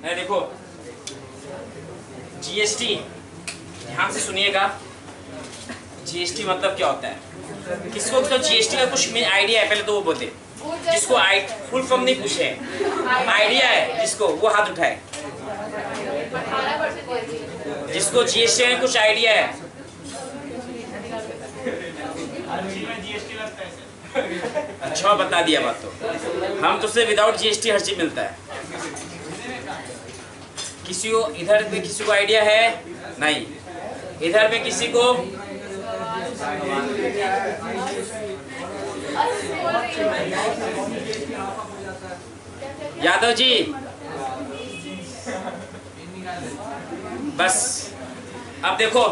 देखो जीएसटी, ध्यान से सुनिएगा। जीएसटी मतलब क्या होता है? किसको तो जीएसटी का कुछ आइडिया है? पहले तो वो बोलते, जिसको फुल फॉर्म नहीं पूछे आइडिया है जिसको, वो हाथ उठाए। जिसको जीएसटी में कुछ आइडिया है? अच्छा बता दिया बात। तो हम तो से विदाउट जीएसटी हर चीज मिलता है। किसी को इधर पे किसी को आइडिया है? नहीं। इधर पे किसी को? यादव जी बस। अब देखो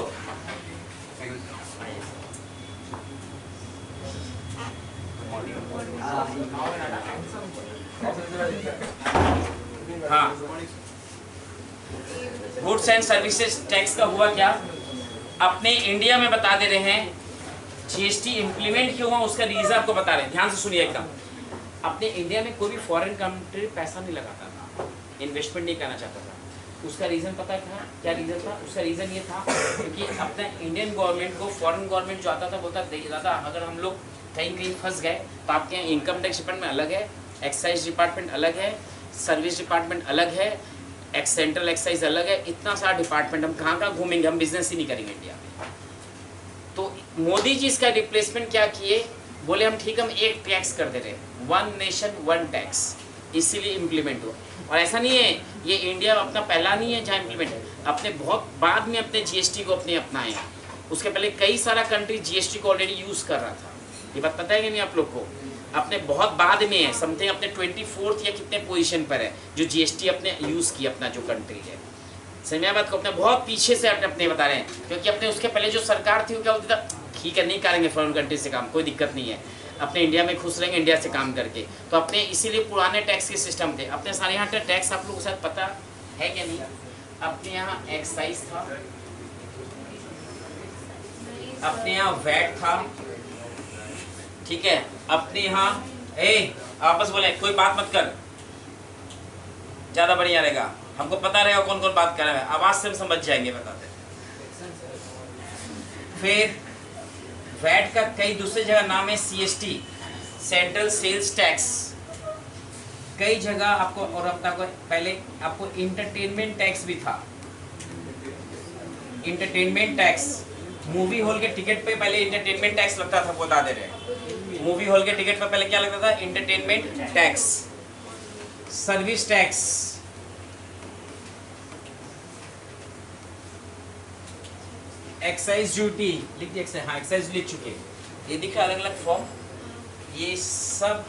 हाँ, गुड्स एंड सर्विसेज टैक्स का हुआ क्या? अपने इंडिया में बता दे रहे हैं जीएसटी इंप्लीमेंट क्यों हुआ, उसका रीजन आपको बता रहे हैं। ध्यान से सुनिए एकदम। अपने इंडिया में कोई भी फॉरेन कंट्री पैसा नहीं लगाता था, इन्वेस्टमेंट नहीं करना चाहता था। उसका रीजन पता था क्या? रीजन था उसका रीजन ये था क्योंकि अपने इंडियन गवर्नमेंट को फॉरेन गवर्नमेंट जो आता था बोलता दादा अगर हम लोग कहीं कहीं फंस गए तो आपके यहाँ इनकम टैक्स डिपार्टमेंट अलग है, एक्साइज डिपार्टमेंट अलग है, सर्विस डिपार्टमेंट अलग है, सेंट्रल एक्साइज अलग है, इतना सारा डिपार्टमेंट, हम कहाँ कहाँ घूमेंगे, हम बिजनेस ही नहीं करेंगे इंडिया में। तो मोदी जी इसका रिप्लेसमेंट क्या किए? बोले हम ठीक, हम एक टैक्स कर दे रहे, वन नेशन वन टैक्स, इसीलिए इम्प्लीमेंट हुआ। और ऐसा नहीं है ये इंडिया अपना पहला नहीं है जहाँ इम्प्लीमेंट, अपने बहुत बाद में अपने जीएसटी को अपने अपनाए। उसके पहले कई सारा कंट्री जीएसटी को ऑलरेडी यूज़ कर रहा था। ये बात पता है कि नहीं आप लोग को? अपने बहुत बाद में है, समथिंग अपने 24th या कितने पोजीशन पर है जो जीएसटी अपने यूज़ की, अपना जो कंट्री है। समझिए बात को, अपने बहुत पीछे से अपने बता रहे हैं क्योंकि अपने उसके पहले जो सरकार थी वो क्या होती था, ठीक है नहीं करेंगे फॉरेन कंट्री से काम, कोई दिक्कत नहीं है, अपने इंडिया में खुश रहेंगे इंडिया से काम करके। तो अपने इसीलिए पुराने टैक्स के सिस्टम थे। अपने सारे यहाँ टैक्स आप लोगों को शायद पता है क्या नहीं? अपने यहाँ एक्साइज था, अपने यहाँ वैट था, ठीक है। अपने यहाँ आपस बोले कोई बात मत कर, ज्यादा बढ़िया रहेगा, हमको पता रहेगा कौन कौन बात कर रहा है, आवाज से हम समझ जाएंगे, बताते। फिर वैट का कई दूसरी जगह नाम है सीएसटी, सेंट्रल सेल्स टैक्स, कई जगह आपको। और अब तक पहले आपको इंटरटेनमेंट टैक्स भी था, इंटरटेनमेंट टैक्स। मूवी हॉल के टिकट पे पहले इंटरटेनमेंट टैक्स लगता था, बता दे रहे। मूवी हॉल के टिकट पे पहले क्या लगता था? Entertainment tax. Service tax, excise duty लिख दिया, हाँ एक्साइज लिख चुके, ये दिखा अलग अलग फॉर्म। ये सब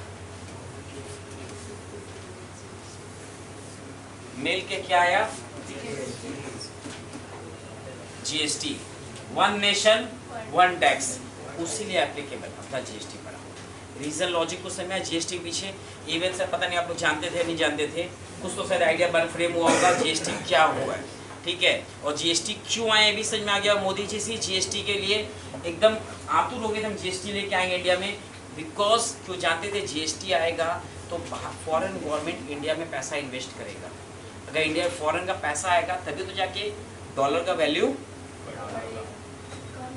मिल के क्या आया? GST, one nation one tax, उसीलिए एप्लीकेबल अपना जीएसटी पड़ा। रीजन लॉजिक को समझा जीएसटी के पीछे। इवन से पता नहीं आप लोग जानते थे नहीं जानते थे, कुछ तो शायद आइडिया बन फ्रेम हुआ होगा जीएसटी क्या हुआ है, ठीक है। और जीएसटी क्यों आए भी समझ में आ गया। मोदी जी से जीएसटी के लिए एकदम आतुर हो गए थे, हम जीएसटी लेके आएंगे इंडिया में, बिकॉज क्यों जानते थे जीएसटी आएगा तो फॉरेन गवर्नमेंट इंडिया में पैसा इन्वेस्ट करेगा। अगर इंडिया में फॉरेन का पैसा आएगा तभी तो जाके डॉलर का वैल्यू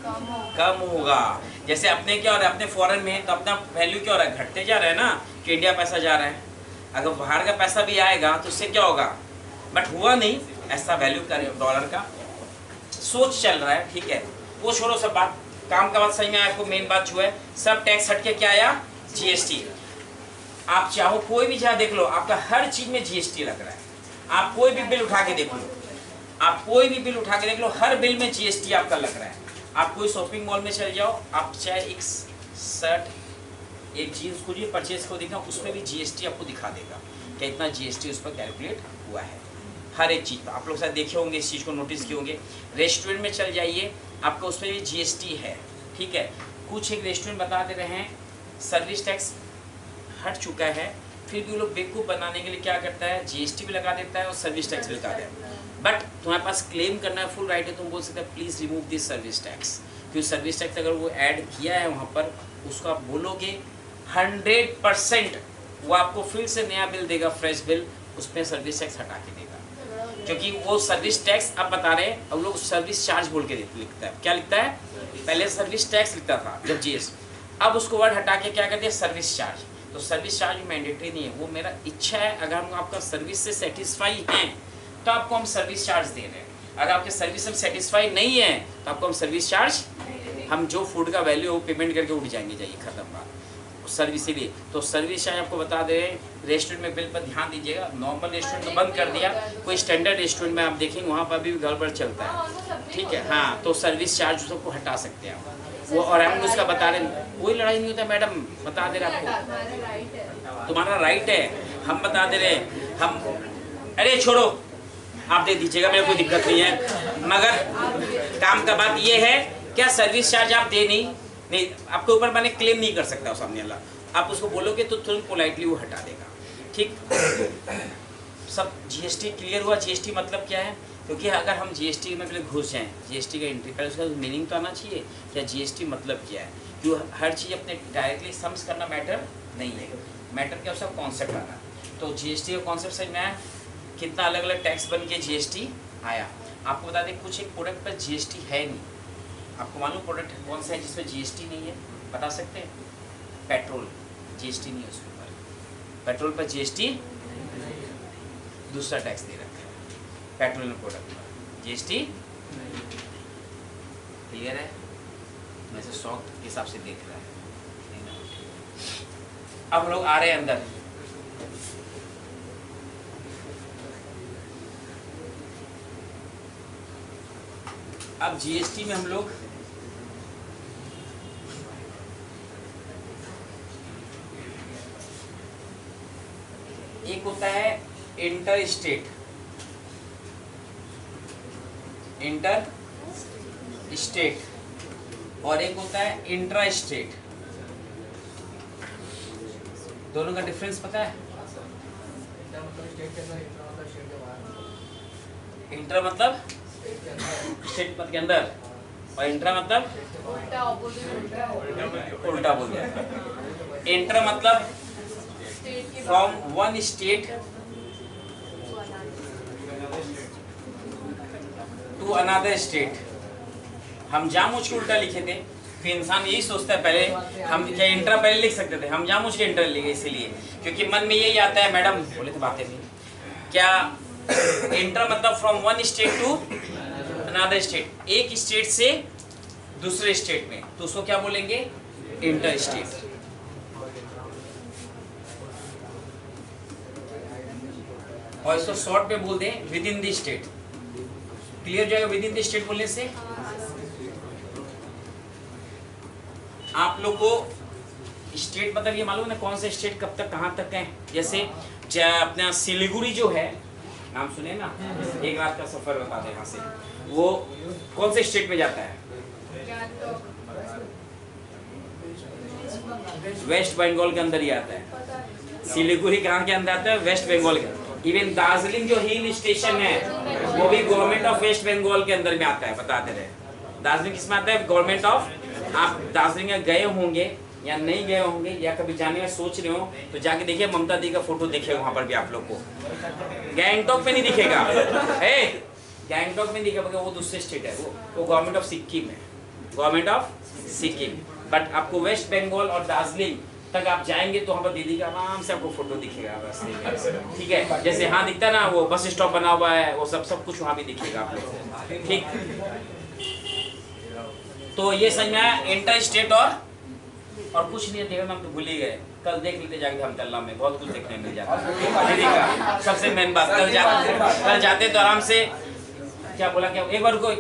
कम होगा। जैसे अपने क्या हो रहा है, अपने फॉरेन में तो अपना वैल्यू क्या हो रहा है, घटते जा रहा है ना, कि इंडिया पैसा जा रहा है। अगर बाहर का पैसा भी आएगा तो उससे क्या होगा, बट हुआ नहीं, ऐसा वैल्यू का डॉलर का सोच चल रहा है, ठीक है। वो छोड़ो सब बात, काम का बात सही में आपको मेन बात जो है, सब टैक्स हट के क्या आया? जीएसटी। आप चाहो कोई भी जहाँ देख लो, आपका हर चीज में जीएसटी लग रहा है। आप कोई भी बिल उठा के देख लो, आप कोई भी बिल उठा के देख लो, हर बिल में जीएसटी आपका लग रहा है। आप कोई शॉपिंग मॉल में चले जाओ, आप चाहे एक शर्ट एक जीन्स को जो परचेज को देखा, उसमें भी जीएसटी आपको दिखा देगा कि इतना जीएसटी उस पर कैलकुलेट हुआ है। हर एक चीज़ पर आप लोग शायद देखे होंगे, इस चीज़ को नोटिस किए होंगे। रेस्टोरेंट में चल जाइए, आपका उस पर भी जीएसटी है, ठीक है। कुछ एक रेस्टोरेंट बता दे रहे हैं सर्विस टैक्स हट चुका है, फिर भी लोग बेवकूफ़ बनाने के लिए क्या करता है, जीएसटी भी लगा देता है और सर्विस टैक्स भी लगा देता है। बट तुम्हारे पास क्लेम करना है, फुल राइट है, तुम बोल सकते हैं please remove this service tax, क्योंकि सर्विस टैक्स अगर वो ऐड किया है वहाँ पर, उसको आप बोलोगे 100% वो आपको फिर से नया बिल देगा, फ्रेश बिल, उसमें सर्विस टैक्स हटा के देगा। क्योंकि वो सर्विस टैक्स अब बता रहे हैं, अब लोग सर्विस चार्ज बोल के लिखता है। क्या लिखता है? पहले सर्विस टैक्स लिखता था जब जीएस, अब उसको वर्ड हटा के क्या कर दिया? Service charge. तो सर्विस चार्ज मैंडेटरी नहीं है, वो मेरा इच्छा है। अगर हम आपका सर्विस से सेटिस्फाई हैं तो आपको हम सर्विस चार्ज दे रहे हैं। अगर आपके सर्विस से सेटिस्फाई नहीं है तो आपको हम सर्विस चार्ज, हम जो फूड का वैल्यू पेमेंट करके उठ जाएंगे, जाइए खत्म बात सर्विस के लिए। तो सर्विस चार्ज आपको बता दे रहे हैं। रेस्टोरेंट में बिल पर ध्यान दीजिएगा, नॉर्मल रेस्टोरेंट तो बंद कर दिया, कोई स्टैंडर्ड रेस्टोरेंट में आप देखेंगे वहाँ पर भी गड़बड़ चलता है, ठीक है। हाँ, तो सर्विस चार्ज सबको हटा सकते हैं आप वो। और हम उसका बता रहे हैं, कोई लड़ाई नहीं होता मैडम, बता दे रहे आपको, तुम्हारा राइट है, हम बता दे रहे हैं। हम अरे छोड़ो, आप दे दीजिएगा, मेरे कोई दिक्कत नहीं है। मगर काम का बात ये है, क्या सर्विस चार्ज आप दे नहीं आपके ऊपर मैंने क्लेम नहीं कर सकता सामने वाला। आप उसको बोलोगे तो तुरंत पोलाइटली वो हटा देगा, ठीक। सब जीएसटी क्लियर हुआ? जीएसटी मतलब क्या है? क्योंकि अगर हम जीएसटी में पहले घुस जाएं, जीएसटी का एंट्री पहले उसका मीनिंग तो आना चाहिए, क्या जीएसटी मतलब क्या है। जो हर चीज़ अपने डायरेक्टली सम्स करना मैटर नहीं है, मैटर क्या उसका कॉन्सेप्ट आना। तो जीएसटी का कॉन्सेप्ट समझ में आया? कितना अलग अलग टैक्स बन के जीएसटी आया। आपको बता दें, कुछ एक प्रोडक्ट पर जीएसटी है नहीं। आपको मालूम प्रोडक्ट कौन सा है जिसपे जीएसटी नहीं है? बता सकते हैं? पेट्रोल, जीएसटी नहीं है उसके ऊपर। पेट्रोल पर जीएसटी, दूसरा टैक्स दे रखा है पेट्रोल प्रोडक्ट पर, जीएसटी। क्लियर है? मैं से शौक के हिसाब से देख रहा है। अब लोग आ रहे हैं अंदर। अब जीएसटी में हम लोग एक होता है इंटर स्टेट, इंटर स्टेट, और एक होता है इंट्रा स्टेट। दोनों का डिफरेंस पता है? इंटर मतलब स्टेट के अंदर, और इंट्रा मतलब उल्टा बोल दिया। इंटर मतलब from one state to another state. हम जानबूझ के उल्टा लिखे थे, फिर इंसान यही सोचता है, पहले हम क्या इंट्रा पहले लिख सकते थे, हम जानबूझ के इंटर लिखे इसलिए क्योंकि मन में यही आता है। मैडम बोले थे बातें नहीं क्या? इंटर मतलब from one state to another state, एक स्टेट से दूसरे स्टेट में, तो उसको क्या बोलेंगे? Inter state. और इसको शॉर्ट में बोल दें within the state. Clear जाएगा विद इन द स्टेट बोलने से? आप लोग को स्टेट मतलब ये मालूम है कौन से स्टेट कब तक कहां तक है? जैसे अपना सिलीगुड़ी जो है, नाम सुने ना, एक रात का सफर बता दे यहाँ से, वो कौन से स्टेट में जाता है? वेस्ट बंगाल के अंदर ही आता है। सिलीगुड़ी कहाँ के अंदर आता है? वेस्ट बंगाल के। इवन दार्जिलिंग जो हिल स्टेशन है वो भी गवर्नमेंट ऑफ वेस्ट बंगाल के अंदर में आता है, बताते रहे। दार्जिलिंग किसमें आता है? Government of. आप दार्जिलिंग गए होंगे या नहीं गए होंगे या कभी जाने का सोच रहे हो तो जाके देखिए, ममता दी का फोटो देखिए वहां पर भी आप लोग को। गैंगटॉक में नहीं दिखेगा, गैंगटॉक में दिखेगा, वो दूसरे स्टेट है, वो गवर्नमेंट ऑफ सिक्किम है, गवर्नमेंट ऑफ सिक्किम। बट आपको वेस्ट बंगाल और दार्जिलिंग तक आप जाएंगे तो वहाँ पर दीदी का आराम से आपको फोटो दिखेगा रास्ते में, ठीक है। जैसे हाँ दिखता है ना, वो बस स्टॉप बना हुआ है, वो सब कुछ वहाँ भी दिखेगा आप लोग को, ठीक। तो ये समझ में इंटर स्टेट और कुछ नहीं देखा, हम तो भूल ही गए। कल देख लेते जाके हम तल्ला में बहुत कुछ देखने मिल जाता है दीदी का। सबसे मेन बात, कल जाते तो आराम से क्या बोला, क्या एक बार रुको, एक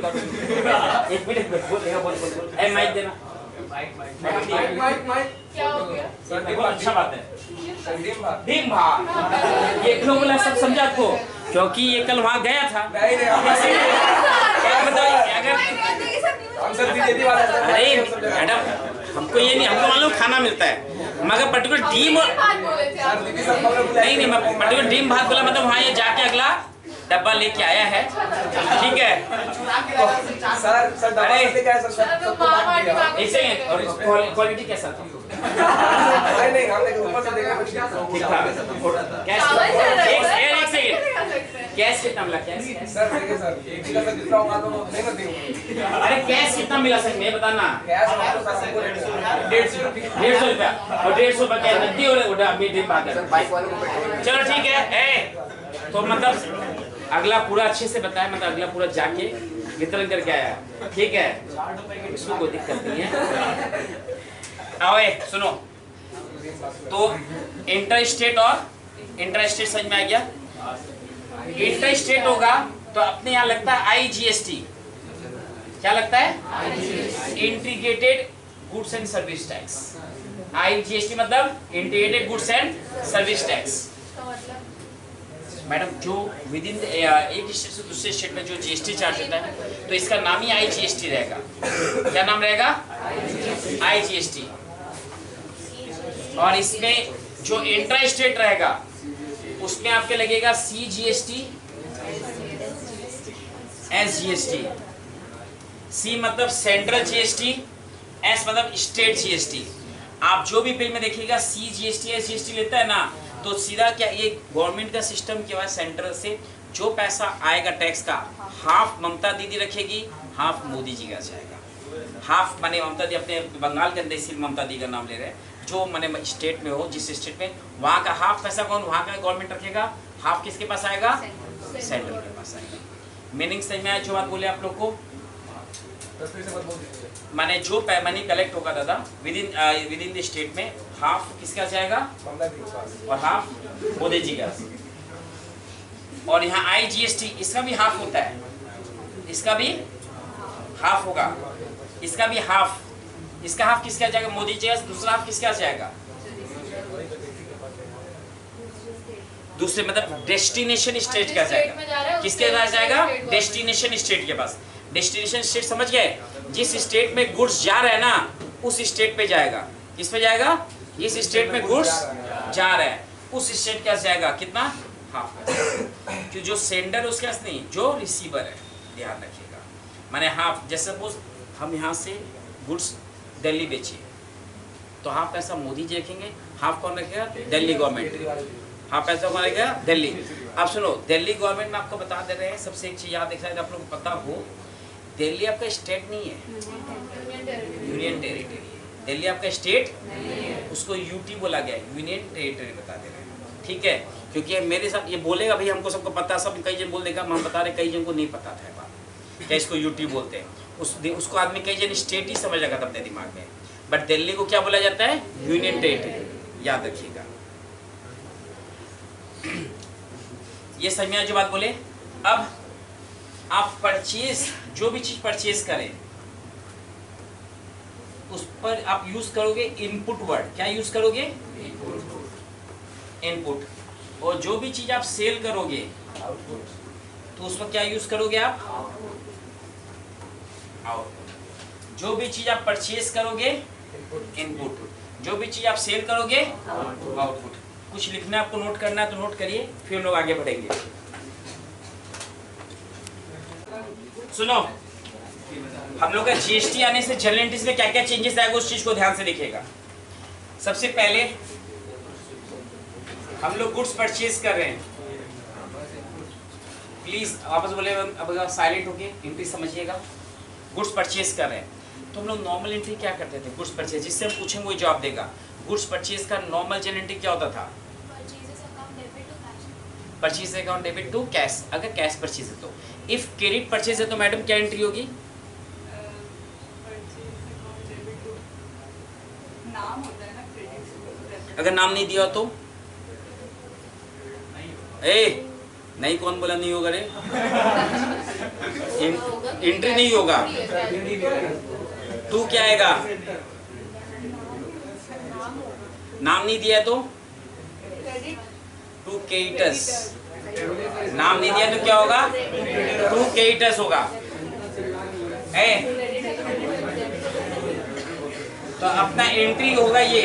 मिनट बोल, माइक देना, क्या हो गया? बहुत अच्छा बात है। भीम भाग ये क्यों बोला, सब समझा आपको? क्योंकि ये कल वहाँ गया था। अरे मैडम, हमको ये नहीं, हमको मालूम खाना मिलता है, मगर पर्टिकुलर टीम नहीं, पर्टिकुलर टीम भात बोला मतलब वहाँ ये जाके अगला डब्बा लेके आया है, ठीक है। एक सेकंड, और क्वालिटी कैसा था? ठीक था। एक सेकंड, कैश कितना मिला? कैश सर देखिए सर, एक ही का सर जितना होगा तो नहीं करते हो। अरे कैश कितना मिला सर मैं बताना। कैश हमारे पास हमको 150 रुपया और 150 रुपया नकदी और अभी दिन बाद सर बाइक वाले को पेट्रोल। चलो ठीक है। तो मतलब अगला पूरा अच्छे से बताया, मतलब अगला पूरा जाके वितरण करके आया, ठीक है, इसमें कोई दिक्कत नहीं है। आओ सुनो, तो इंटर स्टेट और इंटर स्टेट समझ में आ गया। इंटर स्टेट होगा तो अपने यहाँ लगता है IGST। क्या लगता है? Integrated goods and service tax. IGST मतलब integrated goods and service tax. Madam जो विद इन एक स्टेट से दूसरे स्टेट में जो GST चार्ज होता है तो इसका नाम ही IGST रहेगा। क्या नाम रहेगा? IGST। और इसमें जो इंट्रा स्टेट रहेगा उसमें आपके लगेगा CGST, SGST। C मतलब सेंट्रल GST, S मतलब स्टेट GST। आप जो भी बिल में देखिएगा CGST SGST लेता है ना, तो सीधा क्या ये गवर्नमेंट का सिस्टम क्या है, सेंट्रल से जो पैसा आएगा टैक्स का, हाफ ममता दीदी रखेगी, हाफ मोदी जी का जाएगा। हाफ माने ममता दी अपने बंगाल के अंदर इसी ममता दी का नाम ले रहे हैं, जो माने स्टेट में हो, जिस स्टेट में वहाँ का हाफ पैसा कौन, वहाँ का गवर्नमेंट रखेगा, हाफ किसके पास आएगा? सेंट्रल के पास आएगा। मीनिंग समझ में आया जो बात बोले आप लोग को? माने जो मनी कलेक्ट होगा दादा विद इन द स्टेट में, हाफ किसका जाएगा और हाफ मोदी जी का। और यहाँ IGST इसका भी हाफ होता है, इसका भी हाफ होगा, इसका भी हाफ, इसका हाफ किसका जाएगा? मोदी जी का। दूसरा हाफ किसका जाएगा? दूसरे मतलब डेस्टिनेशन स्टेट का जाएगा। किसके पास जाएगा? डेस्टिनेशन स्टेट के पास। डेस्टिनेशन स्टेट समझ गए? जिस स्टेट में गुड्स जा रहे हैं ना उस स्टेट पे जाएगा। किस पे जाएगा? जिस स्टेट में गुड्स जा रहे हैं उस स्टेट का जाएगा। कितना? हाफ। कि जो सेंडर उसके पास नहीं, जो रिसीवर है, ध्यान रखिएगा। माने हाफ, जैसे सपोज हम यहाँ से गुड्स दिल्ली बेचिए तो हाफ पैसा मोदी जी रखेंगे, हाफ कौन रखेगा? दिल्ली गवर्नमेंट। हाफ पैसा कौन रखेगा? दिल्ली। अब सुनो, दिल्ली गवर्नमेंट में आपको बता दे रहे हैं, सबसे एक चीज याद रखना है, आप लोग को पता हो, दिल्ली आपका स्टेट नहीं है, यूनियन टेरिटरी है। दिल्ली आपका स्टेट, उसको यूटी बोला गया, यूनियन टेरिटरी बता दे रहे हैं, ठीक है? क्योंकि मेरे साथ ये बोलेगा भाई हमको सबको पता, सब कई जन बोल देगा हम बता रहे, कई जन को नहीं पता था बात, क्या इसको यूटी बोलते हैं। उसको आदमी कई जन स्टेट ही समझ लगा था अपने दिमाग में, बट दिल्ली को क्या बोला जाता है? Union territory. याद रखिएगा। ये समझ में जो बात बोले। अब आप परचेज, जो भी चीज परचेज करें उस पर आप यूज करोगे इनपुट वर्ड। क्या यूज करोगे? इनपुट। और जो भी चीज आप सेल करोगे तो उस पर क्या यूज करोगे आप? आउटपुट। जो भी चीज आप परचेज करोगे इनपुट, जो भी चीज आप सेल करोगे आउटपुट। कुछ लिखना है आपको, नोट करना है तो नोट करिए, फिर हम लोग आगे बढ़ेंगे। सुनो, हम लोग का GST आने से जनरल एंट्रीज में क्या क्या चेंजेस आएगा उस चीज को ध्यान से देखिएगा। सबसे पहले हम लोग गुड्स परचेज कर रहे हैं, प्लीज वापस बोले, अब साइलेंट होके एंट्री समझिएगा। गुड्स परचेज कर रहे हैं तो हम लोग नॉर्मल एंट्री क्या करते थे? गुड्स परचेज, जिससे हम पूछेंगे वही जवाब देगा। गुड्स परचेज का नॉर्मल जनरल एंट्री क्या होता था? Purchase account debit to cash. अगर कैश परचेज है तो, इफ क्रेडिट परचेज है तो मैडम क्या एंट्री होगी? नाम होता है ना क्रेडिट। अगर नाम नहीं दिया तो नहीं, कौन बोला नहीं होगा रे? एंट्री नहीं होगा। तू क्या आएगा? नाम नहीं दिया तो टू क्रेडिटर्स। नाम नहीं दिया तो क्या होगा? टू क्रेडिटर्स होगा। तो अपना एंट्री होगा ये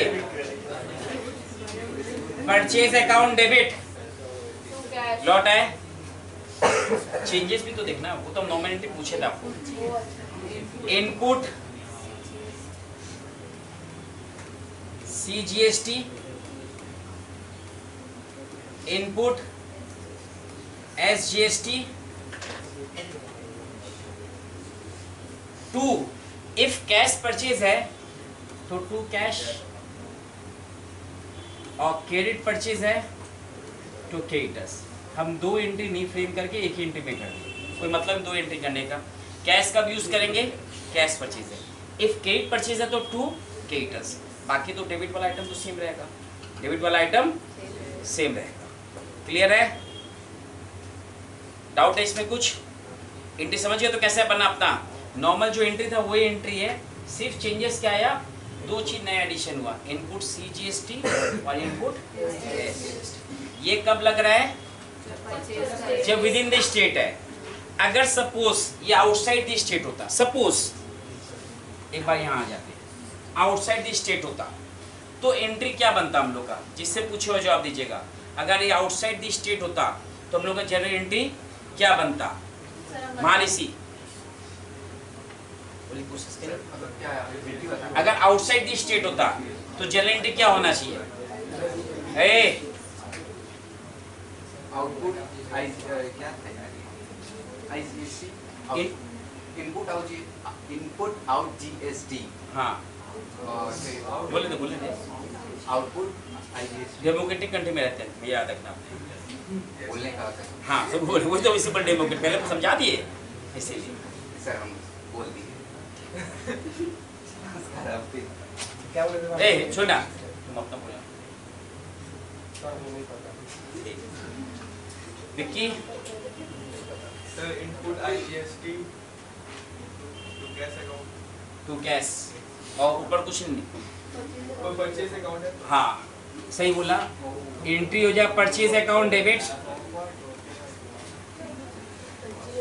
परचेज अकाउंट डेबिट। लॉट है, चेंजेस भी तो देखना, वो तो नॉमिनेटिव पूछे थे आपको। Input CGST, input SGST 2 if cash purchase है तो 2 कैश, और क्रेडिट परचेज है तो क्रेडिटर्स। हम 2 एंट्री नहीं फ्रेम करके एक ही एंट्री में कर दें, कोई मतलब 2 एंट्री करने का। कैश कब यूज करेंगे, कैश परचेज है। इफ क्रेडिट परचेज है तो 2 क्रेडिटर्स, बाकी तो डेबिट वाला आइटम तो सेम रहेगा, डेबिट वाला आइटम सेम रहेगा। क्लियर है, डाउट है इसमें कुछ? एंट्री समझ गए तो कैसे बना अपना नॉर्मल जो एंट्री था वही एंट्री है, सिर्फ चेंजेस क्या आया, 2 चीज नया एडिशन हुआ, इनपुट CGST और इनपुट SGST। ये कब लग रहा है, जब विद इन द स्टेट है। अगर सपोज ये आउटसाइड द स्टेट होता, सपोज एक बार यहाँ आ जाते, आउटसाइड द स्टेट होता तो एंट्री क्या बनता हम लोग का, जिससे पूछे हुए जवाब दीजिएगा। अगर ये आउटसाइड द स्टेट होता तो हम लोग का जनरल एंट्री क्या बनता, महारिषि बोली कोशिश करें। अगर आउटसाइड द स्टेट होता तो जनरल एंट्री क्या होना चाहिए, आउटपुट क्या IGST, इनपुट आउट GST। हाँ बोले थे आउटपुट IGST डेमोक्रेटिक कंट्री में रहते हैं, याद रखना बोलने का हाँ सब बोले, वो तो इसी पर डेमोक्रेट पहले तो समझा दिए इसीलिए। सर हम बोल दिए। क्या बोले थे? ए छोड़ ना, तुम अपना बोलो। विक्की सर इनपुट IGST तो कैश अकाउंट, तू कैश और ऊपर कुछ नहीं। कोई परचेज अकाउंट है। हाँ सही बोला, एंट्री हो जाए परचेज अकाउंट डेबिट।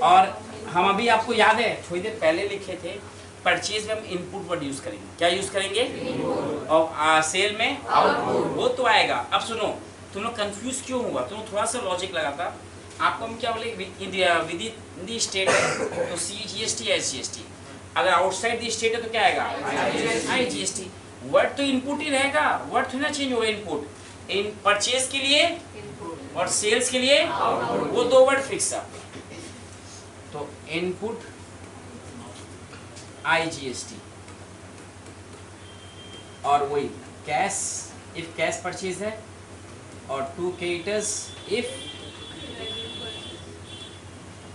और हम अभी आपको याद है थोड़ी देर पहले लिखे थे, परचेज में हम इनपुट वर्ड यूज करेंगे, क्या यूज करेंगे, और सेल में आउटपुट, वो तो आएगा। अब सुनो, तुम लोग कंफ्यूज क्यों हुआ, तुम थोड़ा सा लॉजिक लगाता। आपको हम क्या बोले, विद इन द स्टेट है तो CGST SGST, अगर आउटसाइड द स्टेट है तो क्या आएगा, IGST। वर्ड तो इनपुट ही रहेगा, वर्ड थोड़ा चेंज होगा। इनपुट इन परचेज के लिए और सेल्स के लिए वो 2 वर्ड फिक्स है। तो इनपुट IGST और वही कैश इफ कैश परचेज है, और 2 क्रेडिटर्स इफ।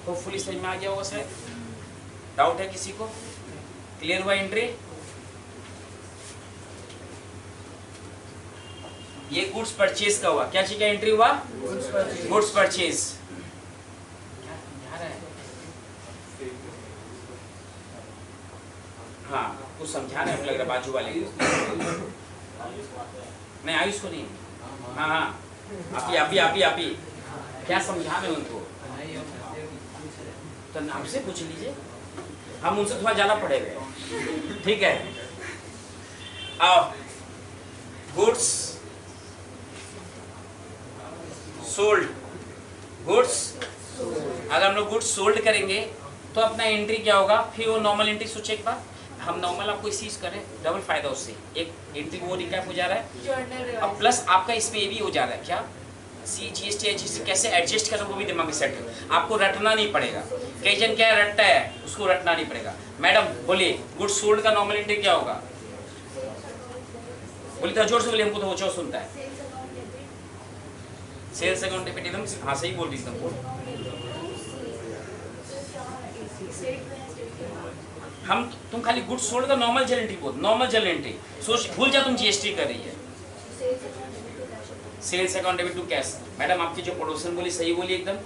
होपफुली समझ में आ गया होगा शायद। डाउट है किसी को, क्लियर हुआ एंट्री? ये गुड्स परचेज का हुआ, क्या चीज का एंट्री हुआ, गुड्स परचेज। क्या समझा रहा है, हाँ कुछ समझा रहे हैं लग रहा है बाजू वाले नहीं, आयुष को नहीं। हाँ हाँ आप ही क्या समझा रहे हैं उनको, तो नाम से पूछ लीजिए, हम उनसे थोड़ा ज्यादा पढ़े हुए। ठीक है, आओ गुड्स सोल्ड, गुड्स अगर हम लोग गुड्स सोल्ड करेंगे तो अपना एंट्री क्या होगा, फिर वो नॉर्मल एंट्री सोचे एक बार, हम नॉर्मल आपको इस चीज करें, डबल फायदा उससे, एक एंट्री वो रिकैप हो जा रहा है, अब प्लस आपका इसमें ये भी हो जा रहा है क्या, CGST HGST कैसे एडजस्ट करें वो भी दिमाग में सेट है, आपको रटना नहीं पड़ेगा। कई जन क्या रटता है, उसको रटना नहीं पड़ेगा। मैडम बोलिए गुड्स सोल्ड का नॉर्मल एंट्री क्या होगा, बोलिए तो जोर से बोलिए, हमको तो वो चो सुनता है। सेल्स अकाउंट डेबिट, एकदम हाँ सही बोल रही एकदम। हम तुम खाली गुड्स सोल्ड का नॉर्मल जनरल एंट्री बोल, नॉर्मल जनरल एंट्री सोच, भूल जा तुम GST कर रही है। Sales account debit to cash. Madam आपकी जो पड़ोसन बोली सही बोली एकदम,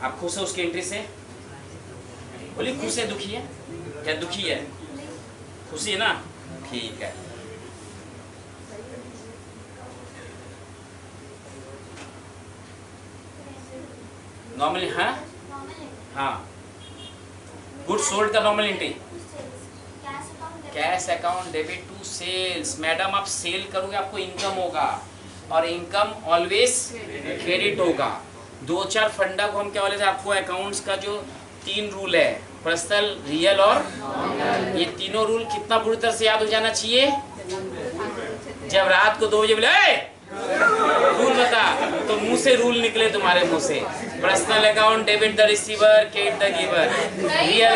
आप खुश है उसकी एंट्री से, बोली खुश है दुखी है, क्या दुखी है, खुशी है ना, ठीक है। नॉर्मली हाँ गुड सोल्ड का normal entry, cash account debit to sales. Madam आप सेल करोगे आपको इनकम होगा, और इनकम ऑलवेज क्रेडिट होगा। 2-4 फंडा को हम क्या बोले थे आपको, अकाउंट्स का जो 3 रूल है, पर्सनल, रियल और ये तीनों रूल कितना पूरी तरह से याद हो जाना चाहिए। जब रात को 2 बजे बोले रूल बता। तो मुंह से रूल निकले तुम्हारे मुंह से। Personal account debit the receiver, credit the giver. Real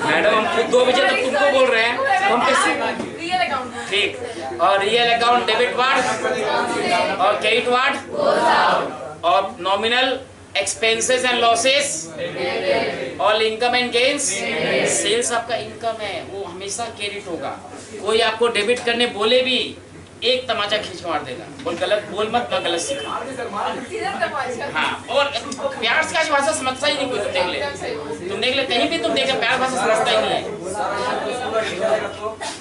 madam हम खुद 2 बजे तक तुमको बोल रहे हैं, हम कैसे? रियल अकाउंट ठीक। और रियल अकाउंट डेबिट वार्ड और क्रेडिट वार्ड और nominal expenses and losses, all income and gains. Sales आपका इनकम है, वो हमेशा क्रेडिट होगा। कोई आपको डेबिट करने बोले भी एक तमाचा खींच मार देगा। बोल गलत बोल मत, ना गलत सीखा। हाँ, और प्यार से आज भाषा समझता ही नहीं कोई। तुम देख ले कहीं भी, तुम देख ले प्यार भाषा समझता ही नहीं है।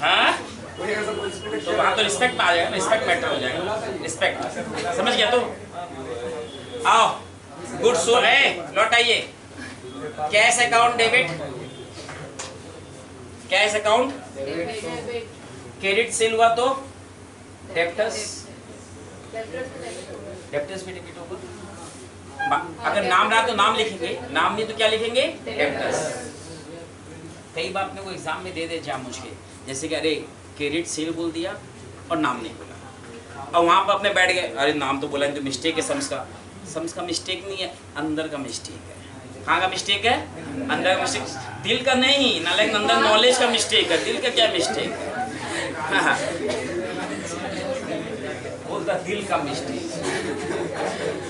हाँ तो वहाँ तो रिस्पेक्ट आ जाएगा, रिस्पेक्ट मैटर हो जाएगा। रिस्पेक्ट समझ गया तो आओ। गुड सो है, लौट आइए। Cash account debit, cash account credit sale हुआ तो डेप्टर्स, डेप्टर्स भी डेबिट होगा। अगर नाम रहा तो नाम लिखेंगे, नाम नहीं तो क्या लिखेंगे? डेप्टर्स। कई बार अपने को एग्जाम में दे जाम मुझे, जैसे कि अरे क्रेडिट सेल बोल दिया और नाम नहीं बोला, और वहां पर अपने बैठ गए, अरे नाम तो बोला नहीं तो मिस्टेक है। सम्स का मिस्टेक नहीं है, अंदर का मिस्टेक है। कहाँ का मिस्टेक है? अंदर का मिस्टेक, दिल का नहीं ना, लेकिन अंदर नॉलेज का मिस्टेक है। दिल का क्या मिस्टेक है? हाँ बोलता दिल का मिस्टेक।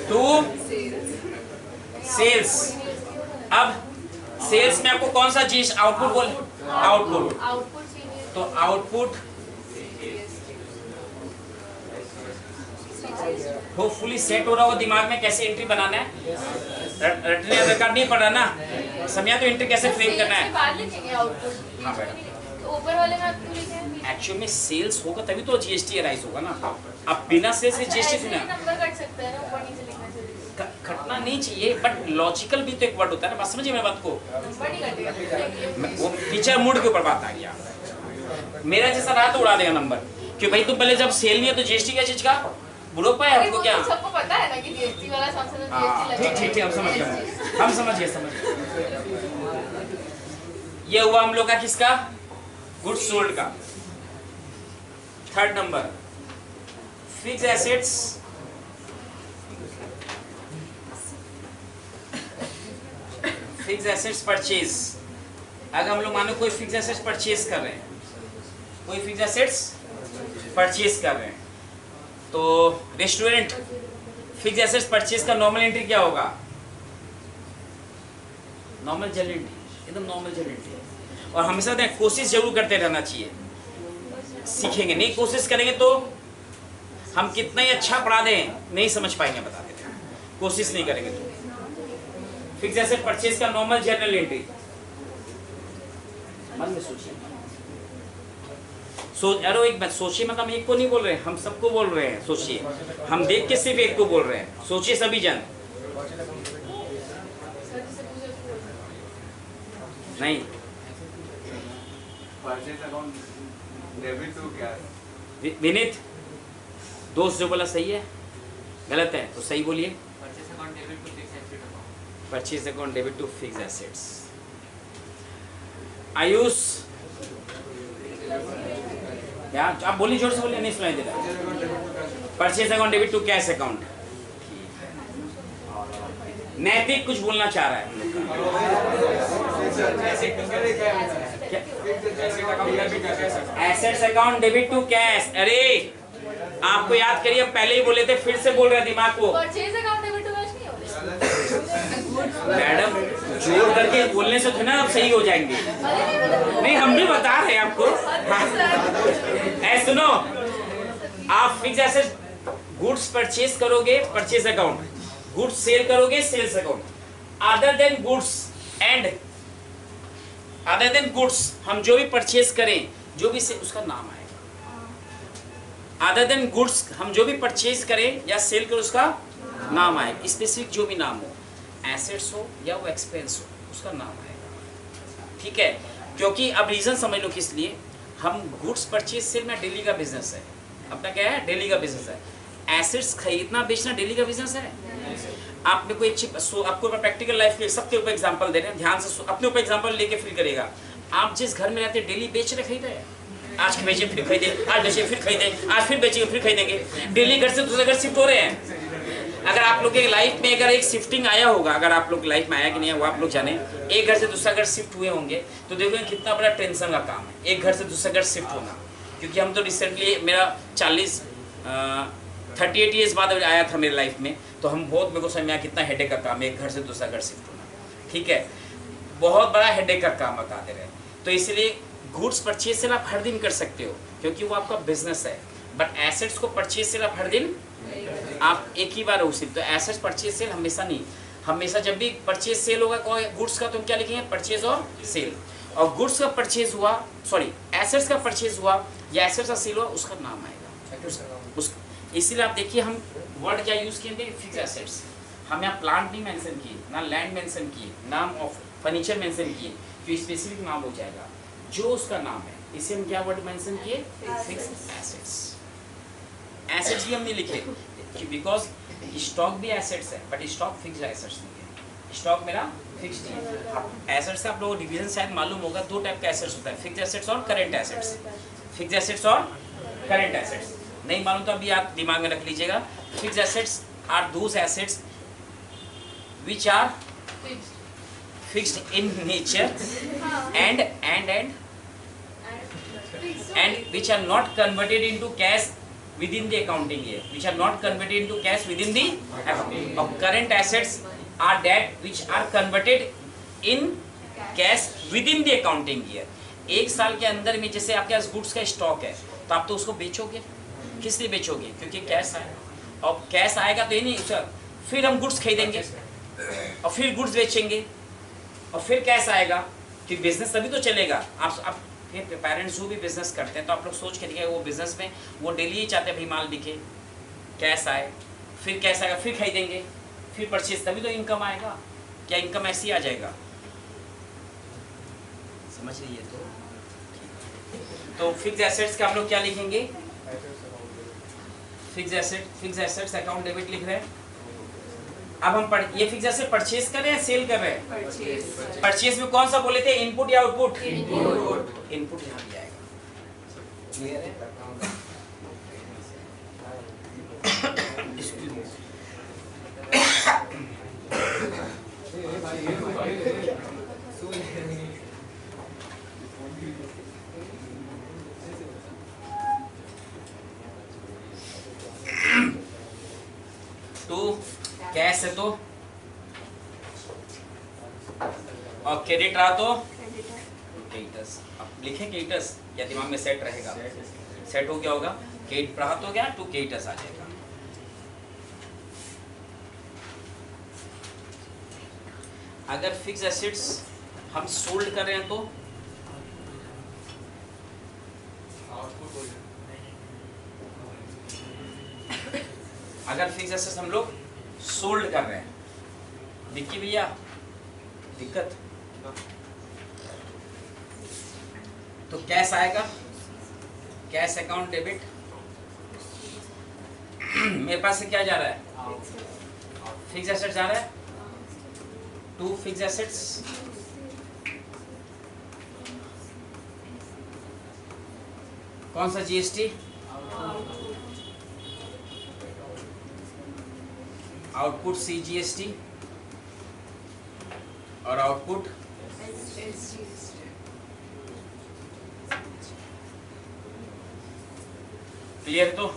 To sales. अब सेल्स में आपको कौन सा चीज आउटपुट बोल? आउटपुट। तो आउटपुट होपफुली सेट हो रहा हो दिमाग में, कैसे एंट्री बनाना है। रटने रिकॉर्ड नहीं पड़ रहा ना, समझा तो एंट्री कैसे फ्रेम करना है। हाँ मैडम, एक्चुअल में सेल्स होगा तभी तो जीएसटी राइज होगा ना। अब बिना सेल्स के जीएसटी सुना खटना नहीं चाहिए, बट लॉजिकल भी तो एक वर्ड होता है ना। बात समझिए मेरी बात को। वो टीचर मूड के ऊपर बात आ गया। मेरा जैसा रहा तो उड़ा देगा नंबर, क्यों भाई तुम पहले जब सेल नहीं है तो जीएसटी क्या चीज का बुरो पाए हमको क्या? सबको पता है ना कि जीएसटी वाला सबसे जीएसटी ठीक हम समझ गए, हम समझ गए। ये हुआ हम लोग का किसका? गुड्स सोल्ड का। Third number fix assets. Fix assets purchase. अगर हम लोग मानो कोई फिक्स एसेट्स परचेज कर रहे हैं, कोई फिक्स एसेट्स परचेज कर रहे हैं, तो रेस्टोरेंट फिक्स एसेट्स परचेज का नॉर्मल एंट्री क्या होगा? नॉर्मल जनरल एंट्री, एकदम नॉर्मल जनरल एंट्री। और हमेशा कोशिश जरूर करते रहना चाहिए। सीखेंगे नहीं, कोशिश करेंगे तो हम कितना ही अच्छा पढ़ा दें नहीं समझ पाएंगे, बता देते हैं। कोशिश नहीं करेंगे तो फिक्स एसेट परचेज का नॉर्मल जनरल एंट्री। मन में सोचिए, अरे एक बात सोचिए, मतलब हम एक को नहीं बोल रहे हैं, हम सबको बोल रहे हैं। सोचिए, हम देख के सिर्फ एक को बोल रहे हैं। सोचिए सभी जन। नहीं, परचेज अकाउंट डेबिट टू क्या है? विनीत, दोस्त जो बोला सही है गलत है तो सही बोलिए। Purchase account debit to fix asset account. Purchase account debit to fix assets. Ayush यार आप बोलिए, जोर से बोलिए, नहीं सुनाई दे रहा। Purchase account debit to cash account. Naitik कुछ बोलना चाह रहा है। Assets account debit to cash. अरे आपको याद करिए, पहले ही बोले थे, फिर से बोल रहे दिमाग को। Purchase account debit to cash नहीं होगा मैडम, जोर करके बोलने से ना आप सही हो जाएंगे। नहीं, हम भी बता रहे हैं आपको। ऐ सुनो, आप फिक्स एसेट गुड्स परचेज करोगे, परचेज अकाउंट। गुड्स सेल करोगे, sales account. Other than goods and other than goods, हम जो भी परचेज करें, जो भी उसका नाम आएगा। अदर देन गुड्स, हम जो भी परचेज करें या सेल करें उसका नाम आएगा। स्पेसिफिक जो भी नाम हो, एसेट्स हो या वो एक्सपेंस हो, उसका नाम आएगा। ठीक है, क्योंकि अब रीजन समझ लो किस लिए। हम गुड्स परचेज सेल में डेली का बिजनेस है। अपना क्या है? डेली का बिजनेस है। एसेट्स खरीदना बेचना डेली का बिजनेस है। आपने कोई आपको प्रैक्टिकल लाइफ के सबके ऊपर एग्जांपल दे रहे हैं, ध्यान से अपने ऊपर एग्जांपल लेके फील करिएगा। आप जिस घर में रहते हैं डेली बेच रहे खरीद रहे हैं, आज बेचे फिर खरीदे, आज बेचे फिर खरीदे, आज फिर बेचेंगे फिर खरीदेंगे। डेली घर से दूसरे घर शिफ्ट हो रहे हैं। अगर आप लोग के लाइफ में अगर एक शिफ्टिंग आया होगा, अगर आप लोग लाइफ में आया कि नहीं है वो आप लोग जाने, एक घर से दूसरा घर शिफ्ट हुए होंगे तो देखो कितना बड़ा टेंशन का काम है एक घर से दूसरा घर शिफ्ट होना। क्योंकि हम तो रिसेंटली मेरा 38 ईयर्स बाद आया था मेरे लाइफ में, तो हम बहुत मेरे को समझ में आया कितना हेडेक का काम है एक घर से दूसरा घर शिफ्ट होना। ठीक है, बहुत बड़ा हेडेक का काम बता दे रहे हैं। तो इसलिए गुड्स परचेज सेल आप हर दिन कर सकते हो क्योंकि वो आपका बिजनेस है, बट एसेट्स को परचेज सेल आप हर दिन आप एक ही बार हो सिर्फ। तो एसेट्स परचेज सेल हमेशा नहीं, हमेशा जब भी परचेज सेल होगा गुड्स का तो हम क्या लिखेंगे, परचेज और सेल। और गुड्स का परचेज हुआ, सॉरी एसेट्स का परचेज हुआ या एसेट्स का सेल हुआ, उसका नाम आएगा उसका। इसीलिए आप देखिए हम वर्ड क्या यूज किए थे, फिक्स एसेट्स। हम यहाँ प्लांट नहीं मेंशन किए, ना लैंड मेंशन किए, नाम ऑफ फर्नीचर मेंशन किए, जो स्पेसिफिक नाम हो जाएगा जो उसका नाम है। इसे हम क्या वर्ड मेंशन किए, फिक्स एसेट्स। एसेट्स भी हम नहीं लिखे बिकॉज स्टॉक भी एसेट्स है, बट स्टॉक फिक्स एसेट्स नहीं है। स्टॉक मेरा फिक्स नहीं है। एसेट्स से आप लोगों को डिवीजन शायद मालूम होगा, दो टाइप का एसेट्स होता है, फिक्स एसेट्स और करंट एसेट्स। फिक्स एसेट्स और करंट एसेट्स नहीं मालूम तो अभी आप दिमाग में रख लीजिएगा। Fix assets are those assets which are fixed in nature and which are not converted into cash within the accounting year, which are not converted into cash within the accounting. Of current assets are that which are converted in cash within the accounting year. एक साल के अंदर में जैसे आपके पास goods का stock है तो आप तो उसको बेचोगे, किस लिए बेचोगे, क्योंकि कैश आएगा। और कैश आएगा तो ये नहीं सर, फिर हम गुड्स खरीदेंगे और फिर गुड्स बेचेंगे और फिर कैश आएगा, कि बिजनेस तभी तो चलेगा। आप फिर पेरेंट्स जो भी बिजनेस करते हैं तो आप लोग सोच के देखिए वो बिजनेस में वो डेली ही चाहते हैं भाई माल बिके, कैश आए, फिर कैश आएगा, फिर खरीदेंगे, फिर परचेज, तभी तो इनकम आएगा। क्या इनकम ऐसी आ जाएगा, समझ लीजिए। तो फिक्स एसेट्स का हम लोग क्या लिखेंगे, फिक्स एसेट्स अकाउंट डेबिट लिख रहे हैं। अब हम ये फिक्स एसेट परचेज कर रहे हैं, सेल कर रहे हैं। परचेज में कौन सा बोले थे, इनपुट या आउटपुट, इनपुट यहाँ भी आएगा। क्लियर है। तो कैश है तो, और क्रेडिट रहा तो क्रेडिटर्स। अब लिखे क्रेडिटर्स या दिमाग में सेट रहेगा, सेट हो क्या होगा, क्रेडिट रहा तो क्या टू क्रेडिटर्स आ जाएगा। अगर फिक्स एसेट्स हम सोल्ड कर रहे हैं तो अगर फिक्स एसेट्स हम लोग सोल्ड कर रहे हैं, देखिए भैया दिक्कत, तो कैश आएगा, कैश अकाउंट डेबिट। मेरे पास से क्या जा रहा है, फिक्स एसेट्स जा रहा है टू फिक्स एसेट्स, कौन सा जीएसटी, आउटपुट सीजीएसटी और आउटपुट क्लियर। तो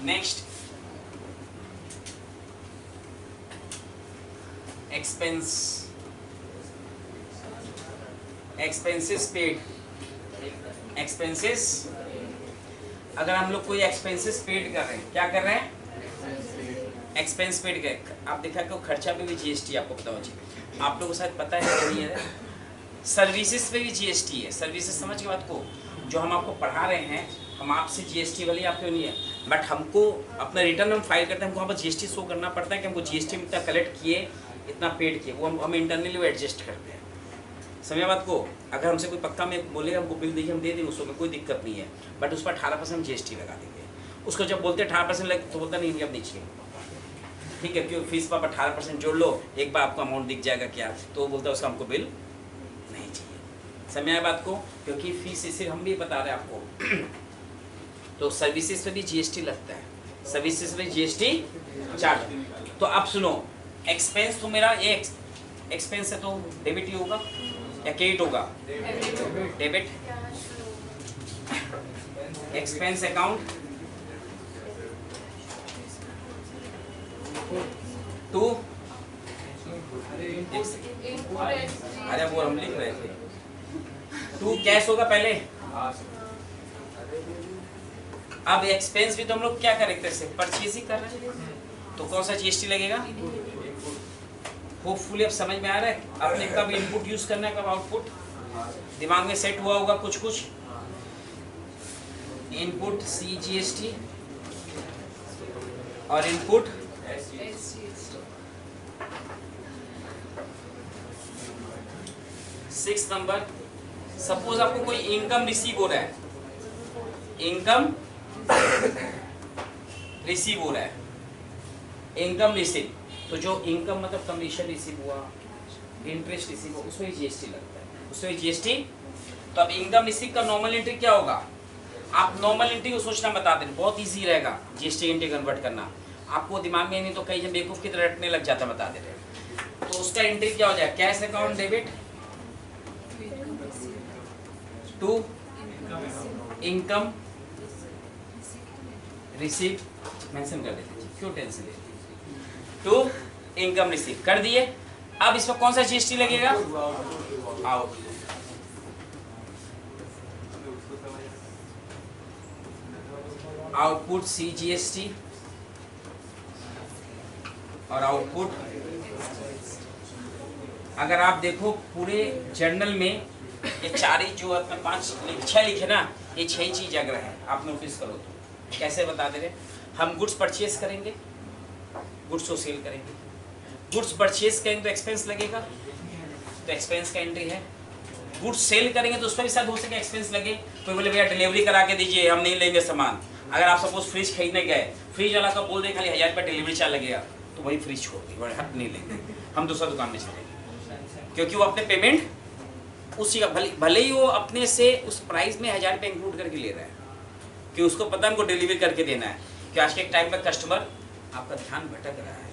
next expense, expenses paid. Expenses, अगर हम लोग कोई एक्सपेंसेस पेड कर रहे हैं, क्या कर रहे हैं, एक्सपेंस पेड के, आप देखा कि खर्चा पे भी जीएसटी आपको पता हो चाहिए। आप लोगों को शायद पता है नहीं है, सर्विसेज पे भी जीएसटी है। सर्विसेज समझ के बात को, जो हम आपको पढ़ा रहे हैं, हम आपसे जीएसटी वाली आपको नहीं है, बट हमको अपना रिटर्न हम फाइल करते हैं, हमको वहाँ पर जीएसटी शो करना पड़ता है कि हमको जीएसटी में इतना कलेक्ट किए, इतना पेड किए, वो हम इंटरनली वो एडजस्ट करते हैं। समझ बात को, अगर हमसे कोई पक्का में बोलेगा हमको बिल देखिए हम दे देंगे, उसमें कोई दिक्कत नहीं है, बट उस पर 18% हम जीएसटी लगा देंगे। उसको जब बोलते 18% लगे तो बोलता नहीं अब नीचे, ठीक है, क्यों फीस पर आप 18% जोड़ लो, एक बार आपको अमाउंट दिख जाएगा क्या, तो बोलता है उसका हमको बिल नहीं चाहिए। समझ आया बात को? क्योंकि फीस इसे हम भी बता रहे हैं आपको। तो सर्विसेज पे भी जीएसटी लगता है, सर्विसेज पे जीएसटी चार्ज। तो अब सुनो, एक्सपेंस तो मेरा ये एक्सपेंस है तो डेबिट ही होगा या क्रेडिट होगा? डेबिट। एक्सपेंस अकाउंट टू, अरे वो हम लिख रहे थे, टू कैश होगा पहले। अब एक्सपेंस भी तो हम लोग क्या करेक्टर से परचेज ही कर रहे हैं, तो कौन सा जीएसटी लगेगा? होपफुली अब समझ में आ रहा है आपने कब इनपुट यूज करना है कब आउटपुट, दिमाग में सेट हुआ होगा कुछ कुछ। इनपुट सी जीएसटी और इनपुट सिक्स नंबर। सपोज आपको कोई इनकम रिसीव हो रहा है, इनकम रिसीव हो रहा है, इनकम रिसीव, तो जो इनकम मतलब कमीशन रिसीव हुआ, इंटरेस्ट रिसीव हुआ, उसमें जीएसटी लगता है, उसमें जीएसटी। तो अब इनकम रिसीव का नॉर्मल एंट्री क्या होगा? आप नॉर्मल एंट्री को सोचना बता दें, बहुत इजी रहेगा जीएसटी एंट्री कन्वर्ट करना, आपको दिमाग में नहीं तो कई जन बेवकूफ की तरह रटने लग जाता, बता दे रहे। तो उसका एंट्री क्या हो जाएगा? Cash account debit to income receive, mention कर देते, क्यों टेंशन लेते, टू इनकम रिसीव कर दिए। अब इसमें कौन सा जीएसटी लगेगा? आउट। आउटपुट सी जीएसटी और आउटपुट, अगर आप देखो पूरे जर्नल में ये चार ही जो अपने छह लिखे ना, ये छह चीज अगर है आप नोटिस करो तो कैसे बता दे रहे। हम गुड्स परचेज करेंगे, गुड्स को सेल करेंगे, गुड्स परचेज करेंगे तो एक्सपेंस लगेगा, तो एक्सपेंस का एंट्री है। गुड्स सेल करेंगे तो उस पर भी शायद हो सके एक्सपेंस लगे, कोई बोले भैया डिलीवरी करा के दीजिए हम नहीं लेंगे सामान। अगर आप सपोज फ्रिज खरीदने गए, फ्रिज वाला का बोल दे खाली 1000 रुपये डिलीवरी चार्ज लगेगा, तो वही फ्रिज छोड़ दी, हट नहीं लेंगे, हम दूसरा दुकान में चलेंगे, क्योंकि वो अपने पेमेंट उसी का भले ही वो अपने से उस प्राइस में 1000 रुपये इंक्लूड करके ले रहा है, कि उसको पता है हमको डिलीवरी करके देना है। कि आज के टाइम में कस्टमर आपका ध्यान भटक रहा है,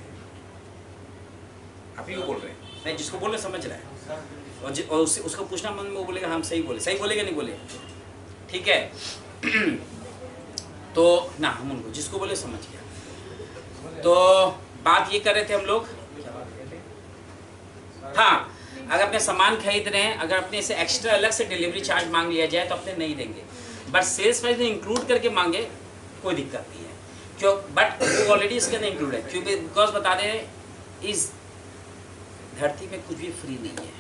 आप ही को बोल रहे हैं, नहीं जिसको बोल रहे समझ रहा है, और उसको पूछना मन में, वो बोलेगा हम सही बोले, सही बोलेगा नहीं बोले, ठीक है। तो ना हम उनको जिसको बोले समझ गया। तो बात ये कर रहे थे हम लोग, हाँ, अगर अपने सामान खरीद रहे हैं, अगर अपने से एक्स्ट्रा अलग से डिलीवरी चार्ज मांग लिया जाए तो अपने नहीं देंगे, बट सेल्स प्राइस में इंक्लूड करके मांगे कोई दिक्कत नहीं है, क्यों? बट वो ऑलरेडी इसके अंदर इंक्लूड है, क्योंकि बिकॉज बता रहे हैं इस धरती में कुछ भी फ्री नहीं है,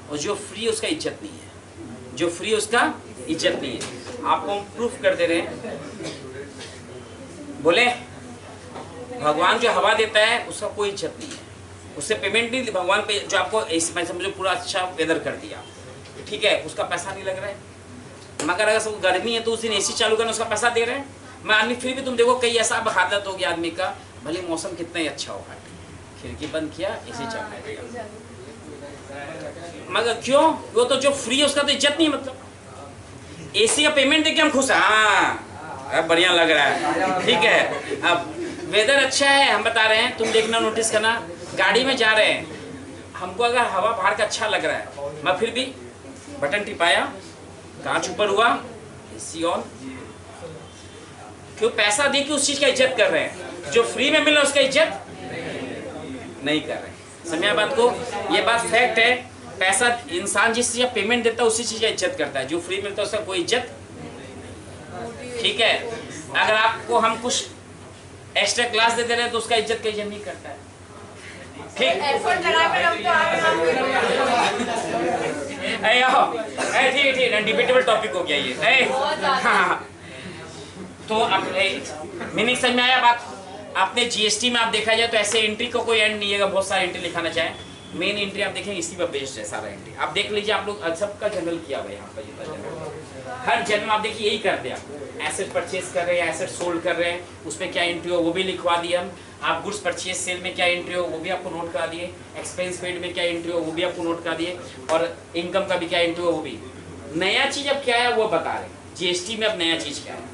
और जो फ्री उसका इज्जत नहीं है, जो फ्री उसका इज्जत नहीं है। आपको हम प्रूफ कर दे रहे हैं, बोले भगवान जो हवा देता है उसका कोई इज्जत नहीं है, उससे पेमेंट नहीं, भगवान पे जो आपको मैं समझो पूरा अच्छा वेदर कर दिया, ठीक है, उसका पैसा नहीं लग रहा है। मगर अगर सब गर्मी है तो उस दिन एसी चालू करना उसका पैसा दे रहे हैं। मैं आदमी फिर भी तुम देखो कई ऐसा हालत हो गया आदमी का, भले मौसम कितना ही अच्छा होगा, खिड़की बंद किया एसी चलने दिया, मगर क्यों? वो तो जो फ्री है उसका तो इज्जत नहीं, मतलब एसी का पेमेंट देके हम खुश हैं, हाँ बढ़िया लग रहा है, ठीक है। अब वेदर अच्छा है, हम बता रहे हैं, तुम देखना नोटिस करना, गाड़ी में जा रहे हैं, हमको अगर हवा बाहर का अच्छा लग रहा है, मैं फिर भी बटन टिपाया, कांच ऊपर हुआ, एसी ऑन, क्यों? पैसा दे के उस चीज का इज्जत कर रहे हैं, जो फ्री में मिल रहा है उसका इज्जत नहीं कर रहे। समझा बात को? ये बात फैक्ट है, पैसा इंसान जिस चीज का पेमेंट देता है उसी चीज का इज्जत करता है, जो फ्री मिलता है उसका कोई इज्जत, ठीक है। अगर आपको हम कुछ एक्स्ट्रा क्लास दे दे रहे हैं तो उसका इज्जत कहीं नहीं करता है, ठीक। एफर्ट लगा कर हम तो आए, ठीक ठीक, डिबेटेबल टॉपिक हो गया ये। हाँ, तो अब मीनिंग समझ में आया बात? आपने जीएसटी में आप देखा जाए तो ऐसे एंट्री को कोई एंड नहीं है, बहुत सारे एंट्री लिखाना चाहे, मेन एंट्री आप देखेंगे इसी पर बेस्ड है सारा एंट्री। आप देख लीजिए, आप लोग सबका जनरल किया हुआ है यहाँ पर, जितना जनरल, हर जनरल आप देखिए यही करते हैं, आप एसेट परचेज कर रहे हैं, एसेट सोल्ड कर रहे हैं, उसमें क्या एंट्री हो वो भी लिखवा दिया हम। आप गुड्स परचेज सेल में क्या एंट्री हो वो भी आपको नोट करा दिए, एक्सपेंस पेड में क्या एंट्री हो वो भी आपको नोट करा दिए, और इनकम का भी क्या एंट्री हो वो भी। नया चीज अब क्या है वो बता रहे, जीएसटी में अब नया चीज क्या है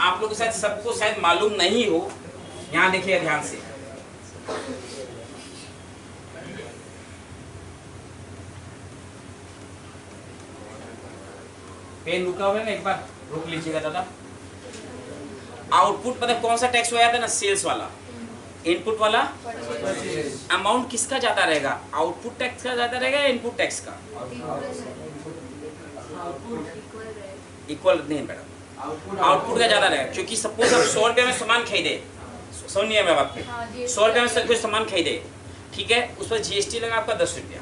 आप लोग शायद सबको शायद मालूम नहीं हो। यहाँ देखिए ध्यान से, पेन रुका हुआ है ना, एक बार रोक लीजिएगा दादा। आउटपुट मतलब कौन सा टैक्स हो जाता है ना, सेल्स वाला। इनपुट वाला अमाउंट किसका ज्यादा रहेगा, आउटपुट टैक्स का ज्यादा रहेगा या इनपुट टैक्स का? इक्वल नहीं मैडम, आउटपुट का ज्यादा रहेगा, क्योंकि सपोज आप 100 रुपये में सामान खरीदे, सुनिए मैं बात पे, 100 रुपये में कोई सामान खरीदे, ठीक है, उस पर जीएसटी लगा आपका 10 रुपया,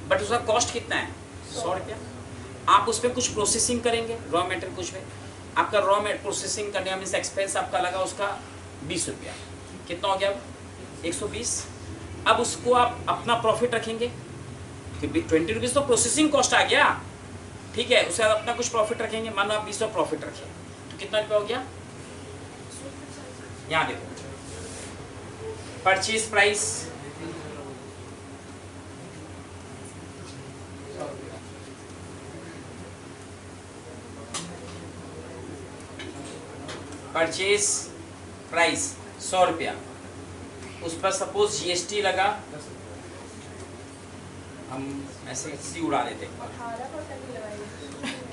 बट उसका कॉस्ट कितना है 100 रुपया। आप उस पर कुछ प्रोसेसिंग करेंगे, रॉ मेटेरियल कुछ में, आपका रॉ मेटेरियल प्रोसेसिंग करने में एक्सपेंस आपका लगा उसका 20 रुपया, कितना हो गया 120। अब उसको आप अपना प्रॉफिट रखेंगे, 20 रुपीज़ तो प्रोसेसिंग कॉस्ट आ गया, ठीक है, उसके बाद अपना कुछ प्रॉफिट रखेंगे, मानो आप 20 प्रॉफिट रखें तो कितना रुपया हो गया। यहाँ देखो परचेज प्राइस, परचेज प्राइस 100 रुपया, उस पर सपोज जीएसटी लगा, हम ऐसे सी उड़ा देते, 18% लगाइए।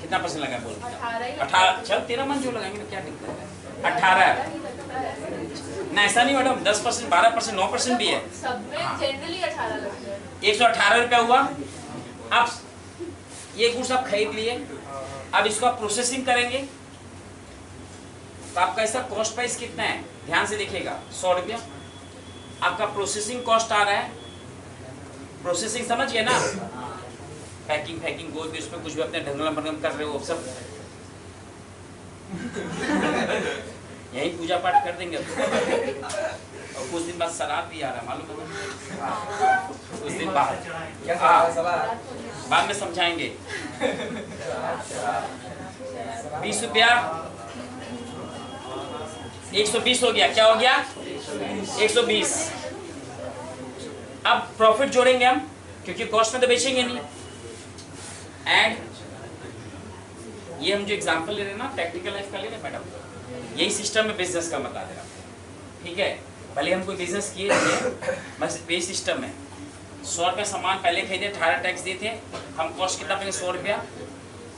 कितना परसेंट लगा बोल? 18 चल तेरा मन जो लगाएंगे ना, क्या दिक्कत है। 18 ना, ऐसा नहीं मैडम, 10%, 12%, 9% भी है। सब में जनरली 18 लगता है। 118 रुपया हुआ। अब ये गुड्स आप खरीद लिए, अब इसको आप प्रोसेसिंग करेंगे तो आपका इसका कॉस्ट प्राइस कितना है, ध्यान से देखिएगा 100 रुपया। आपका प्रोसेसिंग कॉस्ट आ रहा है, प्रोसेसिंग समझिए ना, पैकिंग फैकिंग गोल भी उसमें कुछ भी अपने ढंगलम भंगलम कर रहे हो सब यही पूजा पाठ कर देंगे। और कुछ दिन बाद शराब भी आ रहा है मालूम है, कुछ दिन बाद क्या सलाह बाद में समझाएंगे। 20 रुपया 120 हो गया, क्या हो गया 120। अब प्रॉफिट जोड़ेंगे हम, क्योंकि कॉस्ट में तो बेचेंगे नहीं। एंड ये हम जो एग्जांपल ले रहे हैं ना, प्रैक्टिकल लाइफ का ले रहे हैं मैडम, यही सिस्टम में बिजनेस का बता दे रहा हूं, ठीक है। भले हम कोई बिजनेस किए थे, बस ये सिस्टम है। 100 रुपये सामान पहले खरीदे, 18 टैक्स दिए थे, हम कॉस्ट कितना पाएंगे 100 रुपया,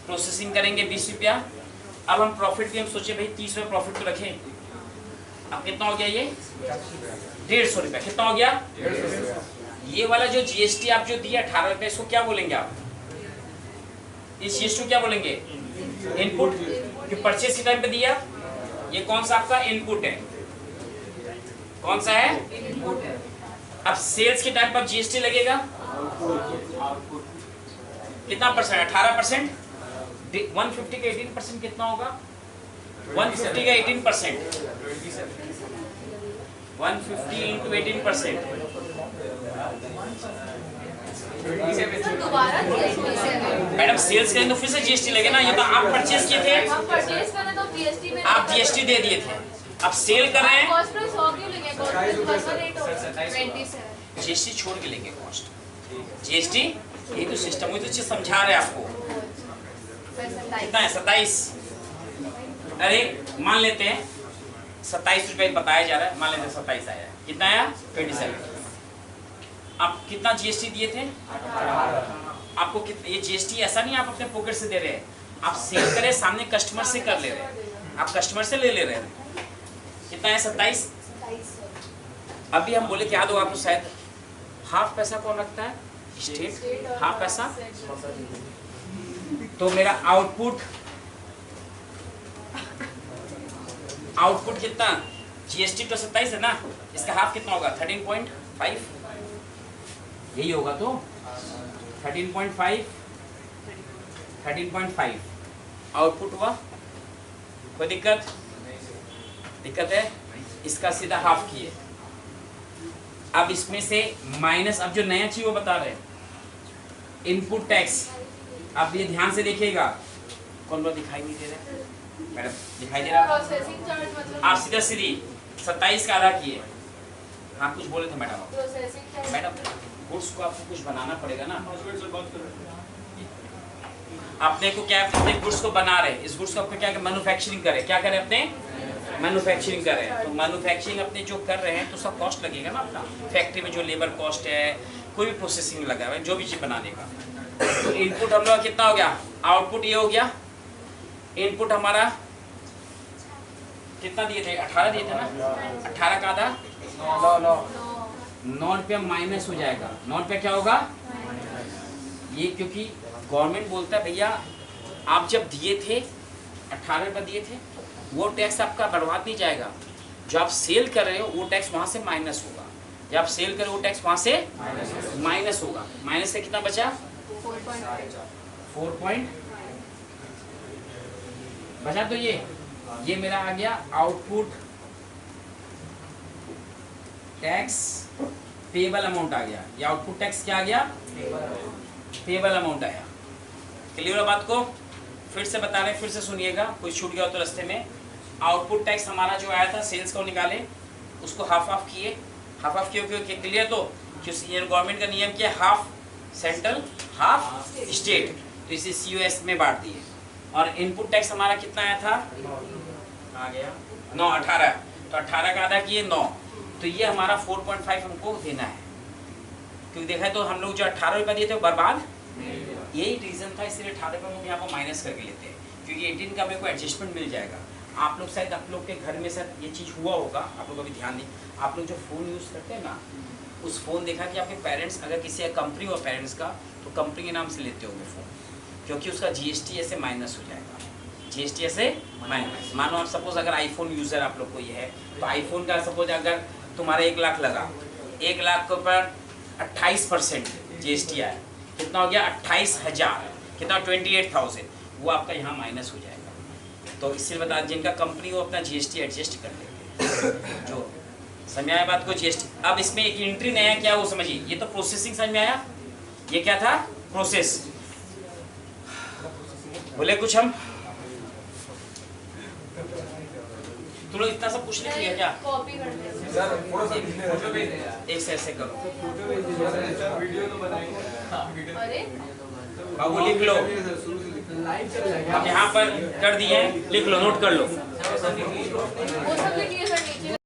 प्रोसेसिंग करेंगे 20 रुपया। अब हम प्रॉफिट भी हम सोचे भाई 30 रुपये प्रॉफिट तो रखें। अब कितना हो गया ये 150 रुपया, कितना हो गया 150। ये वाला जो जीएसटी आप जो दिया 18 रुपये, इसको क्या बोलेंगे आप, इस जीएसटी को क्या बोलेंगे, इनपुट, जो परचेज के टाइम पे दिया, ये कौन सा आपका इनपुट है, कौन सा है इनपुट है। अब सेल्स के टाइम पर जीएसटी लगेगा, कितना परसेंट, 18%, 150 का 18% कितना होगा, 150 का 18%, 150 into 18%, दोबारा जीएसटी मैडम सेल्स करें तो फिर से जीएसटी लगे ना, ये तो आप परचेज किए थे, हम परचेज करें तो जीएसटी में आप जीएसटी दे दिए थे, अब सेल कर रहे हैं, कॉस्ट प्राइस 100 क्यों लेंगे, कॉस्ट प्राइस का रेट होगा 27। जीएसटी छोड़ के लेंगे कॉस्ट, जीएसटी ये तो सिस्टम, वो तो चीज समझा रहे हैं आपको। कितना है 27, अरे मान लेते हैं 27 रुपये बताया जा रहा है, मान लेते हैं 27 आया, कितना आया 27। आप कितना जीएसटी दिए थे, आपको कितना, ये जीएसटी ऐसा नहीं आप अपने पॉकेट से दे रहे हैं, आप सेल करें सामने कस्टमर से कर ले रहे हैं, आप कस्टमर से ले रहे हैं। कितना है 27। अभी हम बोले कि याद होगा आपको शायद, हाफ पैसा कौन रखता है, स्टेट, हाफ पैसा। तो मेरा आउटपुट कितना, जीएसटी तो 27 है ना, इसका हाफ कितना होगा 13.5, यही होगा तो 13.5 आउटपुट हुआ। कोई दिक्कत है, इसका सीधा हाफ किए। अब इसमें से माइनस, अब जो नया चीज वो बता रहे हैं इनपुट टैक्स, आप ये ध्यान से देखिएगा, कौन बात दिखाई नहीं दे रहा है मैडम, दिखाई दे रहा है, प्रोसेसिंग चार्ज मतलब आप सीधा सीधी 27 का आधा किए। हाँ कुछ बोले थे मैडम आप। प्रोसेसिंग टाइम मैडम गुड्स को आपको कुछ बनाना पड़ेगा ना, अपने को क्या अपने गुड्स को बना रहे, इस गुड्स को आपको क्या मैन्युफैक्चरिंग करे, क्या करें अपने मैन्युफैक्चरिंग करें। तो मैन्युफैक्चरिंग अपने जो कर रहे हैं तो सब कॉस्ट लगेगा ना अपना, फैक्ट्री में जो लेबर कॉस्ट है, कोई भी प्रोसेसिंग लगा हुआ है, जो भी चीज़ बनाने का। तो इनपुट हम लोग कितना हो गया, आउटपुट ये हो गया। इनपुट हमारा कितना दिए थे, 18 दिए थे ना, 18 का आधा 9 रुपया माइनस हो जाएगा। 9 रुपया क्या होगा ये, क्योंकि गवर्नमेंट बोलता है भैया आप जब दिए थे 18 रुपये दिए थे, वो टैक्स आपका बढ़वा नहीं जाएगा, जो आप सेल कर रहे हो वो टैक्स वहाँ से माइनस होगा, जब आप सेल कर रहे हो वो टैक्स वहाँ से माइनस होगा। माइनस से कितना बचा 4 पॉइंट बचा। तो ये मेरा आ गया आउटपुट टैक्स पेबल अमाउंट आ गया। ये आउटपुट टैक्स क्या आ गया, पेबल अमाउंट आया। क्लियर है बात को, फिर से बता रहे हैं, फिर से सुनिएगा, कोई छूट गया हो तो रास्ते में। आउटपुट टैक्स हमारा जो आया था सेल्स को निकाले, उसको हाफ ऑफ किए, हाफ ऑफ क्यों क्लियर, तो गवर्नमेंट का नियम क्या है, हाफ सेंट्रल हाफ स्टेट, तो इसे COS में बांट दिए। और इनपुट टैक्स हमारा कितना आया था, आ गया 9 18, तो 18 का आधा किए 9, तो ये हमारा 4.5 हमको देना है, क्योंकि देखा है तो हम लोग जो 18 रुपये दिए थे वो बर्बाद, यही रीज़न था, इसलिए 18 रुपये हम यहाँ पर माइनस करके लेते हैं, क्योंकि 18 का मेरे को एडजस्टमेंट मिल जाएगा। आप लोग शायद आप लोग के घर में शायद ये चीज़ हुआ होगा, आप लोग अभी ध्यान दें, आप लोग जो फ़ोन यूज़ करते हैं ना, उस फ़ोन देखा कि आपके पेरेंट्स, अगर किसी का कंपनी हो पेरेंट्स का, तो कंपनी के नाम से लेते होंगे फ़ोन, क्योंकि उसका GST ऐसे माइनस हो जाएगा, GST ऐसे माइनस। मानो आप सपोज अगर आईफोन यूज़र आप लोग को ये है, तो आईफोन का सपोज अगर तुम्हारा 1 लाख लगा, 1 लाख के ऊपर 28% GST आया, कितना हो गया 28,000, कितना 28,000, वो आपका यहाँ माइनस हो जाएगा। तो इसलिए बता, जिनका कंपनी हो अपना GST एडजस्ट कर लेते, जो समझ आया बात को GST। अब इसमें एक एंट्री नया क्या वो समझिए, ये तो प्रोसेसिंग समझ में आया, ये क्या था प्रोसेस, बोले कुछ हम तुम लोग इतना सब कुछ लिख लिया क्या, कॉपी करते हैं। सर थोड़ा सा एक से ऐसे करो, वीडियो तो बनाएंगे। अरे बाबू लिख लो, हम यहाँ पर कर दिए, लिख लो, नोट कर लो। वो सब लिखिए सर नीचे।